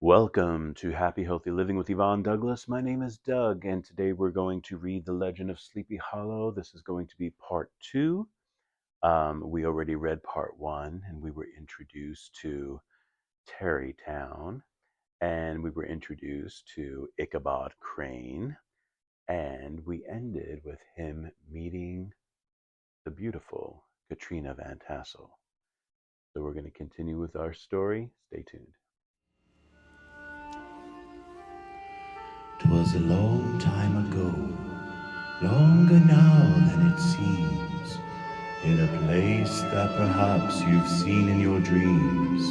Welcome to Happy Healthy Living with Yvonne Douglas. My name is Doug, and today we're going to read The Legend of Sleepy Hollow. This is going to be part two. We already read part one, and we were introduced to Tarrytown, and we were introduced to Ichabod Crane, and we ended with him meeting the beautiful Katrina Van Tassel. So we're going to continue with our story. Stay tuned. 'Twas a long time ago, longer now than it seems, in a place that perhaps you've seen in your dreams.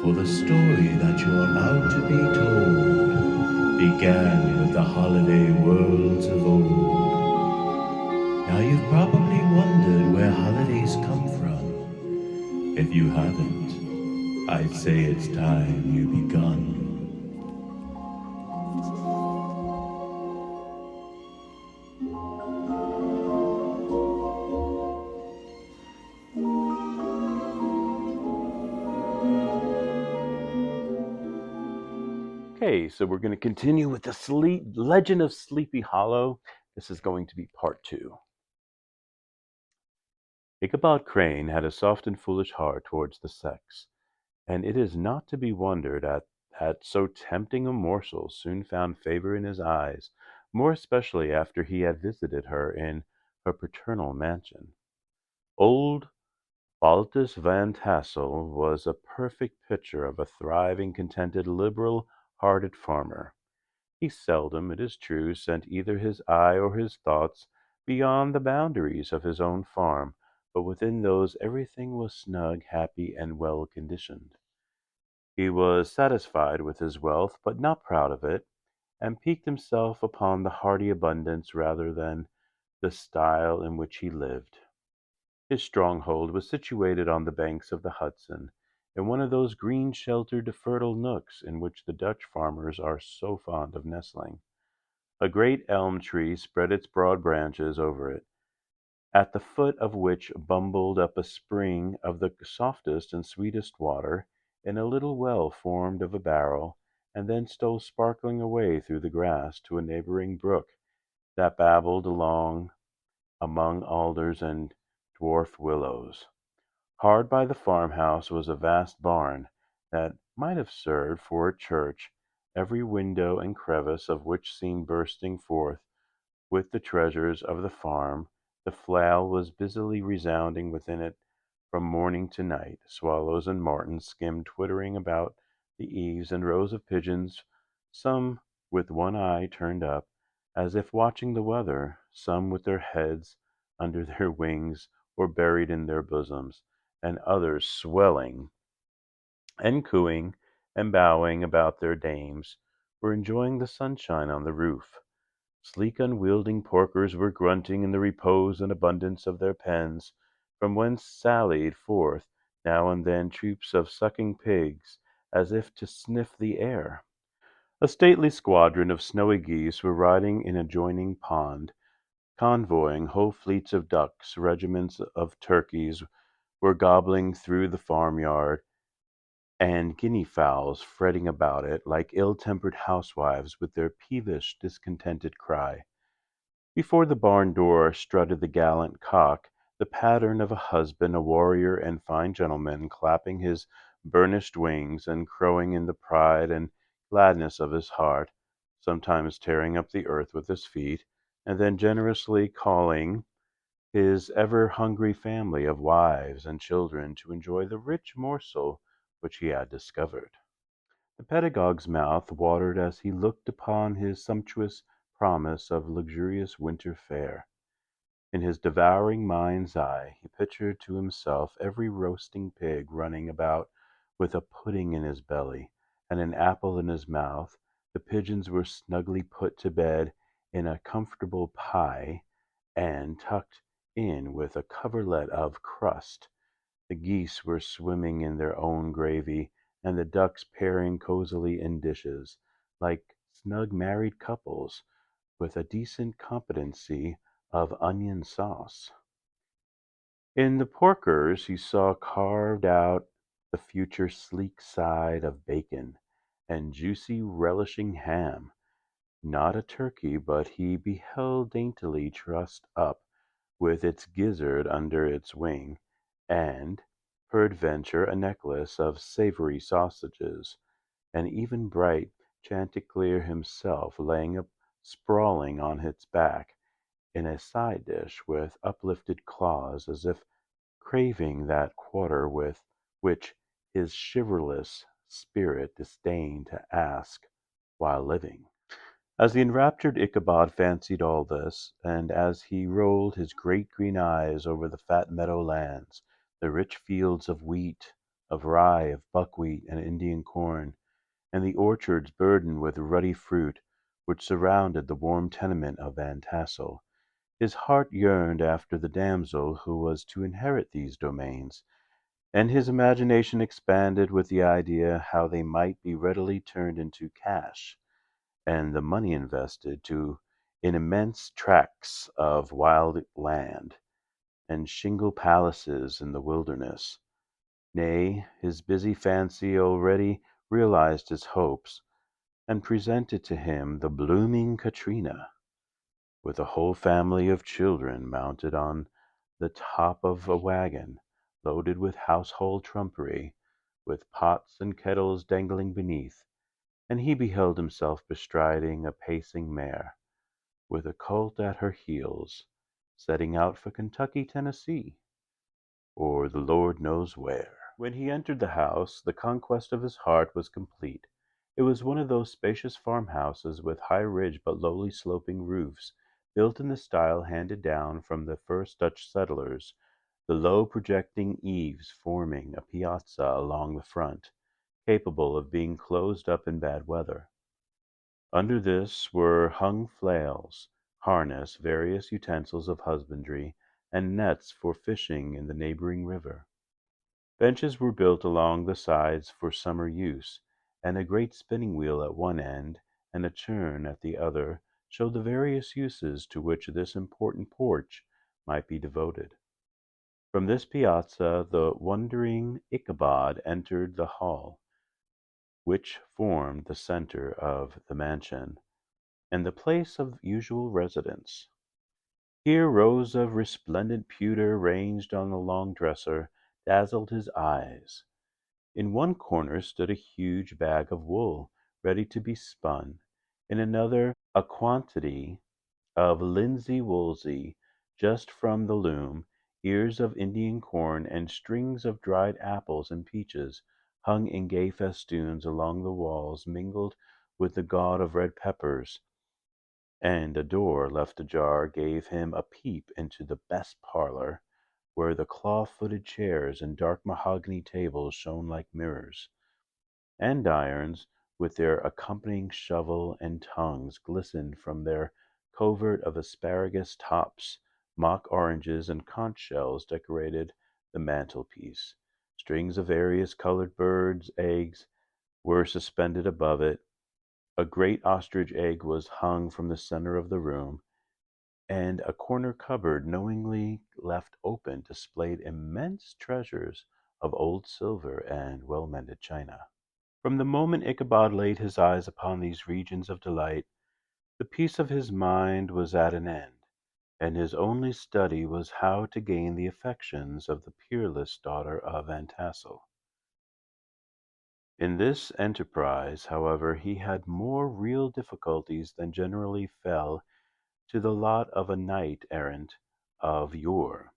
For the story that you're about to be told began with the holiday worlds of old. Now you've probably wondered where holidays come from. If you haven't, I'd say it's time you begun. Okay, so we're going to continue with the Legend of Sleepy Hollow. This is going to be part two. Ichabod Crane had a soft and foolish heart towards the sex, and it is not to be wondered at that so tempting a morsel soon found favor in his eyes, more especially after he had visited her in her paternal mansion. Old Baltus Van Tassel was a perfect picture of a thriving, contented, liberal-hearted farmer. He seldom, it is true, sent either his eye or his thoughts beyond the boundaries of his own farm, but within those everything was snug, happy, and well conditioned. He was satisfied with his wealth, but not proud of it, and piqued himself upon the hearty abundance rather than the style in which he lived. His stronghold was situated on the banks of the Hudson, in one of those green sheltered fertile nooks in which the Dutch farmers are so fond of nestling. A great elm tree spread its broad branches over it, at the foot of which bubbled up a spring of the softest and sweetest water in a little well formed of a barrel, and then stole sparkling away through the grass to a neighboring brook that babbled along among alders and dwarf willows. Hard by the farmhouse was a vast barn that might have served for a church, every window and crevice of which seemed bursting forth with the treasures of the farm. The flail was busily resounding within it from morning to night. Swallows and martins skimmed twittering about the eaves, and rows of pigeons, some with one eye turned up, as if watching the weather, some with their heads under their wings or buried in their bosoms, and others swelling and cooing and bowing about their dames, were enjoying the sunshine on the roof. Sleek unwielding porkers were grunting in the repose and abundance of their pens, from whence sallied forth now and then troops of sucking pigs, as if to sniff the air. A stately squadron of snowy geese were riding in an adjoining pond, convoying whole fleets of ducks. Regiments of turkeys were gobbling through the farmyard, and guinea-fowls fretting about it like ill-tempered housewives with their peevish, discontented cry. Before the barn door strutted the gallant cock, the pattern of a husband, a warrior and fine gentleman, clapping his burnished wings, and crowing in the pride and gladness of his heart, sometimes tearing up the earth with his feet, and then generously calling his ever-hungry family of wives and children to enjoy the rich morsel which he had discovered. The pedagogue's mouth watered as he looked upon his sumptuous promise of luxurious winter fare. In his devouring mind's eye he pictured to himself every roasting pig running about with a pudding in his belly and an apple in his mouth. The pigeons were snugly put to bed in a comfortable pie, and tucked in with a coverlet of crust. The geese were swimming in their own gravy, and the ducks pairing cosily in dishes, like snug married couples, with a decent competency of onion sauce. In the porkers he saw carved out the future sleek side of bacon, and juicy relishing ham, not a turkey, but he beheld daintily trussed up, with its gizzard under its wing, and, peradventure, a necklace of savoury sausages, and even bright Chanticleer himself laying sprawling on its back in a side dish with uplifted claws, as if craving that quarter with which his chivalrous spirit disdained to ask while living. As the enraptured Ichabod fancied all this, and as he rolled his great green eyes over the fat meadow lands, the rich fields of wheat, of rye, of buckwheat and Indian corn, and the orchards burdened with ruddy fruit, which surrounded the warm tenement of Van Tassel, his heart yearned after the damsel who was to inherit these domains, and his imagination expanded with the idea how they might be readily turned into cash, and the money invested in immense tracts of wild land, and shingle palaces in the wilderness. Nay, his busy fancy already realized his hopes, and presented to him the blooming Katrina, with a whole family of children mounted on the top of a wagon, loaded with household trumpery, with pots and kettles dangling beneath, and he beheld himself bestriding a pacing mare, with a colt at her heels, setting out for Kentucky, Tennessee, or the Lord knows where. When he entered the house, the conquest of his heart was complete. It was one of those spacious farmhouses with high ridge but lowly sloping roofs, built in the style handed down from the first Dutch settlers, the low projecting eaves forming a piazza along the front, capable of being closed up in bad weather. Under this were hung flails, harness, various utensils of husbandry, and nets for fishing in the neighbouring river. Benches were built along the sides for summer use, and a great spinning wheel at one end and a churn at the other showed the various uses to which this important porch might be devoted. From this piazza the wondering Ichabod entered the hall, which formed the centre of the mansion, and the place of usual residence. Here rows of resplendent pewter ranged on a long dresser dazzled his eyes. In one corner stood a huge bag of wool, ready to be spun; in another a quantity of linsey woolsey, just from the loom; ears of Indian corn and strings of dried apples and peaches hung in gay festoons along the walls mingled with the gaud of red peppers, and a door left ajar gave him a peep into the best parlour, where the claw-footed chairs and dark mahogany tables shone like mirrors. Andirons, with their accompanying shovel and tongs, glistened from their covert of asparagus tops; mock oranges and conch shells decorated the mantelpiece; strings of various coloured birds' eggs were suspended above it; a great ostrich egg was hung from the centre of the room, and a corner cupboard, knowingly left open, displayed immense treasures of old silver and well-mended china. From the moment Ichabod laid his eyes upon these regions of delight, the peace of his mind was at an end, and his only study was how to gain the affections of the peerless daughter of Van Tassel. In this enterprise, however, he had more real difficulties than generally fell to the lot of a knight errant of yore,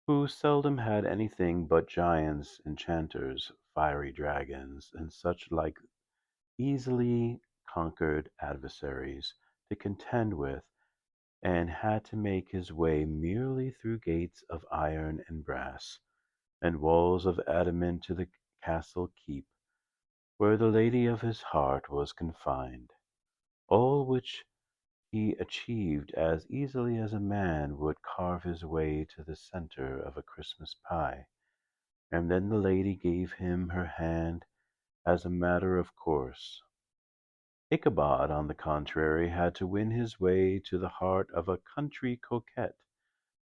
who seldom had anything but giants, enchanters, fiery dragons, and such like easily conquered adversaries to contend with, and had to make his way merely through gates of iron and brass, and walls of adamant to the castle keep, where the lady of his heart was confined; all which he achieved as easily as a man would carve his way to the centre of a Christmas pie, and then the lady gave him her hand as a matter of course. Ichabod, on the contrary, had to win his way to the heart of a country coquette,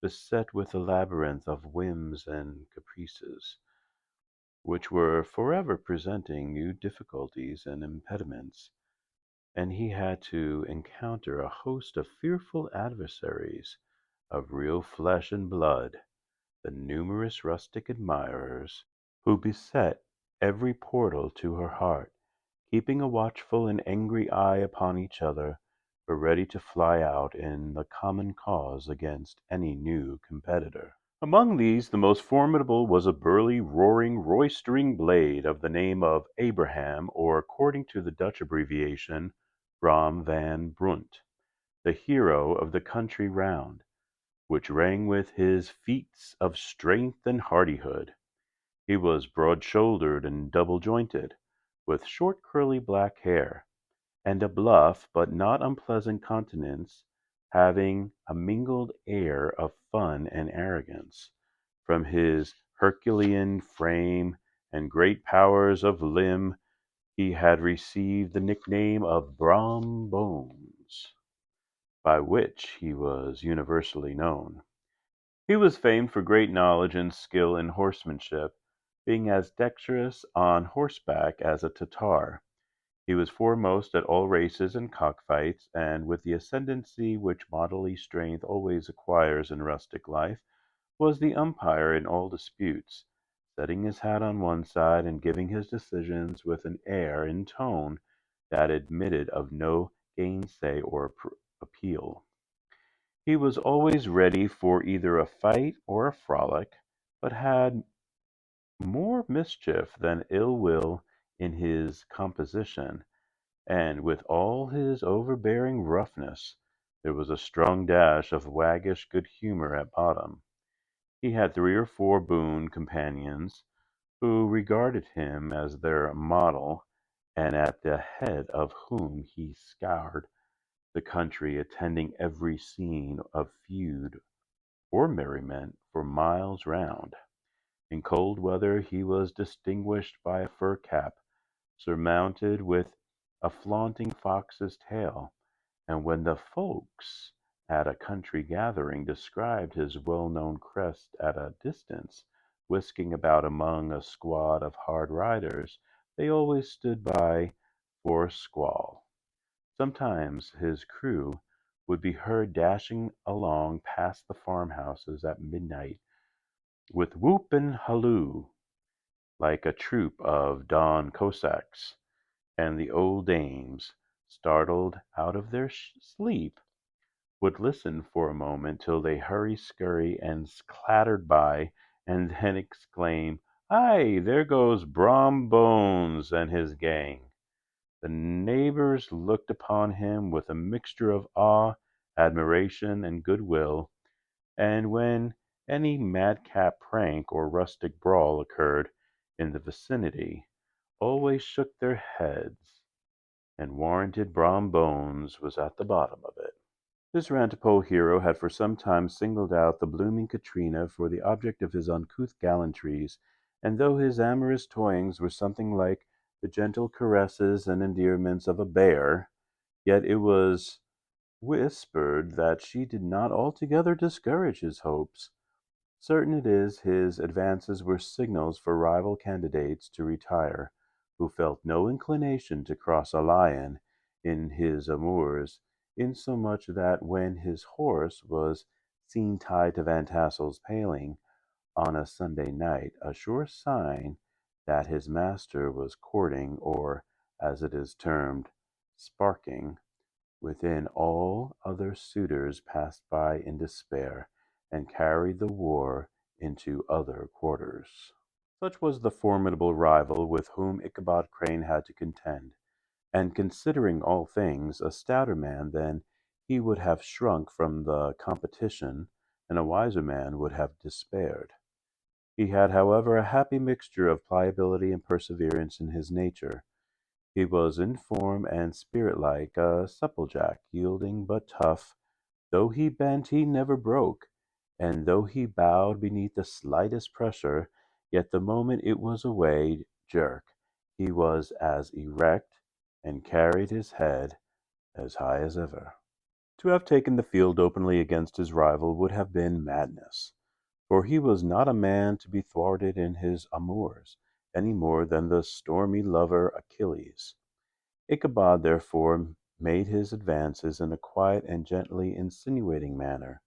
beset with a labyrinth of whims and caprices, which were forever presenting new difficulties and impediments, and he had to encounter a host of fearful adversaries of real flesh and blood, the numerous rustic admirers who beset every portal to her heart, keeping a watchful and angry eye upon each other, were ready to fly out in the common cause against any new competitor. Among these the most formidable was a burly, roaring, roystering blade of the name of Abraham, or, according to the Dutch abbreviation, Brom van Brunt, the hero of the country round, which rang with his feats of strength and hardihood. He was broad-shouldered and double-jointed, with short curly black hair, and a bluff but not unpleasant countenance, having a mingled air of fun and arrogance. From his herculean frame and great powers of limb he had received the nickname of Brom Bones, by which he was universally known. He was famed for great knowledge and skill in horsemanship, being as dexterous on horseback as a Tatar. He was foremost at all races and cockfights, and, with the ascendancy which bodily strength always acquires in rustic life, was the umpire in all disputes, setting his hat on one side and giving his decisions with an air and tone that admitted of no gainsay or appeal. He was always ready for either a fight or a frolic, but had more mischief than ill will in his composition, and, with all his overbearing roughness, there was a strong dash of waggish good humour at bottom. He had 3 or 4 boon companions, who regarded him as their model, and at the head of whom he scoured the country, attending every scene of feud or merriment for miles round. In cold weather he was distinguished by a fur cap, surmounted with a flaunting fox's tail, and when the folks at a country gathering descried his well-known crest at a distance, whisking about among a squad of hard riders, they always stood by for a squall. Sometimes his crew would be heard dashing along past the farmhouses at midnight, with whoop and halloo, like a troop of Don Cossacks, and the old dames, startled out of their sleep, would listen for a moment till they hurry-scurry and clattered by, and then exclaim, "Ay, there goes Brom Bones and his gang." The neighbours looked upon him with a mixture of awe, admiration, and good-will, and when any madcap prank or rustic brawl occurred in the vicinity, always shook their heads and warranted Brom Bones was at the bottom of it. This Rantipole hero had for some time singled out the blooming Katrina for the object of his uncouth gallantries, and though his amorous toyings were something like the gentle caresses and endearments of a bear, yet it was whispered that she did not altogether discourage his hopes. Certain it is, his advances were signals for rival candidates to retire, who felt no inclination to cross a lion in his amours, insomuch that when his horse was seen tied to Van Tassel's paling on a Sunday night, a sure sign that his master was courting, or, as it is termed, sparking, within, all other suitors passed by in despair, and carried the war into other quarters. Such was the formidable rival with whom Ichabod Crane had to contend, and, considering all things, a stouter man than he would have shrunk from the competition, and a wiser man would have despaired. He had, however, a happy mixture of pliability and perseverance in his nature. He was in form and spirit like a supplejack, yielding but tough. Though he bent he never broke, and though he bowed beneath the slightest pressure, yet the moment it was away jerk, he was as erect, and carried his head as high as ever. To have taken the field openly against his rival would have been madness, for he was not a man to be thwarted in his amours, any more than the stormy lover Achilles. Ichabod therefore made his advances in a quiet and gently insinuating manner.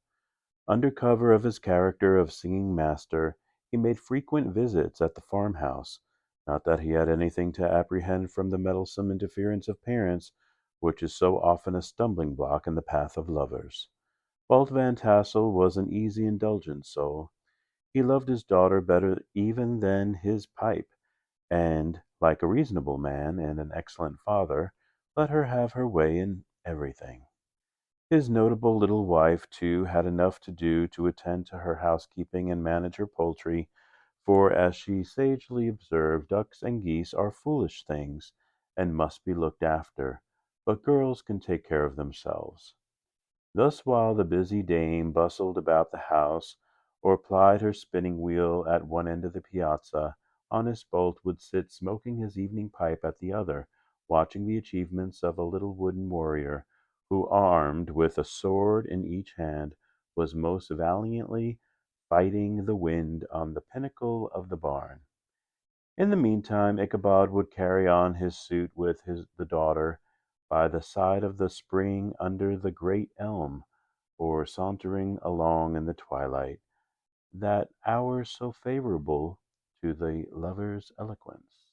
Under cover of his character of singing master, he made frequent visits at the farmhouse, not that he had anything to apprehend from the meddlesome interference of parents, which is so often a stumbling block in the path of lovers. Walt Van Tassel was an easy, indulgent soul. He loved his daughter better even than his pipe, and, like a reasonable man and an excellent father, let her have her way in everything. His notable little wife, too, had enough to do to attend to her housekeeping and manage her poultry, for, as she sagely observed, ducks and geese are foolish things, and must be looked after, but girls can take care of themselves. Thus while the busy dame bustled about the house, or plied her spinning wheel at one end of the piazza, honest Bolt would sit smoking his evening pipe at the other, watching the achievements of a little wooden warrior, who, armed with a sword in each hand, was most valiantly fighting the wind on the pinnacle of the barn. In the meantime Ichabod would carry on his suit with the daughter by the side of the spring under the great elm, or sauntering along in the twilight, that hour so favourable to the lover's eloquence.